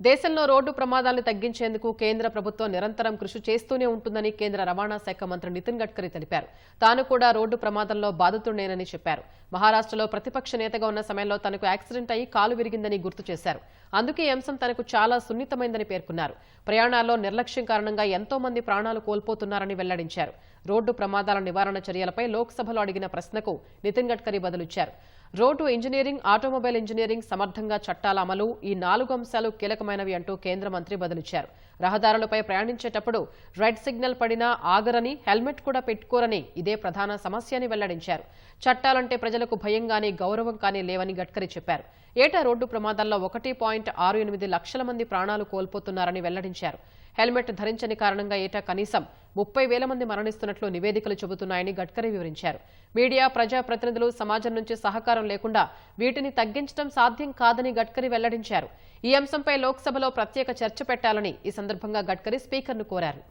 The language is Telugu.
దేశంలో రోడ్డు ప్రమాదాలను తగ్గించేందుకు కేంద్ర ప్రభుత్వం నిరంతరం కృషి చేస్తూనే ఉంటుందని కేంద్ర రవాణా శాఖ మంత్రి నితిన్ గడ్కరీ తెలిపారు. తాను కూడా రోడ్డు ప్రమాదంలో బాధితుడేనని చెప్పారు. మహారాష్ట్రలో ప్రతిపక్ష నేతగా ఉన్న సమయంలో తనకు యాక్సిడెంట్ అయ్యి కాలు విరిగిందని గుర్తు చేశారు. అందుకే ఈ అంశం తనకు చాలా సున్నితమైందని పేర్కొన్నారు. ప్రయాణాల్లో నిర్లక్ష్యం కారణంగా ఎంతో మంది ప్రాణాలు కోల్పోతున్నారని వెల్లడించారు. రోడ్డు ప్రమాదాల నివారణ చర్యలపై లోక్సభలో అడిగిన ప్రశ్నకు నితిన్ గడ్కరీ బదులిచ్చారు. రోడ్డు ఇంజనీరింగ్, ఆటోమొబైల్ ఇంజనీరింగ్, సమర్థంగా చట్టాల అమలు ఈ 4 అంశాలు కీలకమైనవి అంటూ కేంద్ర మంత్రి బదులిచ్చారు. రహదారులపై ప్రయాణించేటప్పుడు రెడ్ సిగ్నల్ పడినా ఆగరని, హెల్మెట్ కూడా పెట్టుకోరని ఇదే ప్రధాన సమస్య అని వెల్లడించారు. చట్టాలంటే ప్రజలకు భయం గానీ గౌరవం కానీ లేవని గడ్కరీ చెప్పారు. ఏటా రోడ్డు ప్రమాదాల్లో 1.68 లక్షల మంది ప్రాణాలు కోల్పోతున్నారని వెల్లడించారు. హెల్మెట్ ధరించని కారణంగా ఏటా కనీసం 30,000 మంది మరణిస్తున్నట్లు నివేదికలు చెబుతున్నాయని గడ్కరీ వివరించారు. మీడియా, ప్రజాప్రతినిధులు, సమాజం నుంచి సహకారం లేకుండా వీటిని తగ్గించడం సాధ్యం కాదని గడ్కరీ వెల్లడించారు. ఈ అంశంపై లోక్సభలో ప్రత్యేక చర్చ పెట్టాలని ఈ సందర్భంగా గడ్కరీ స్పీకర్ను కోరారు.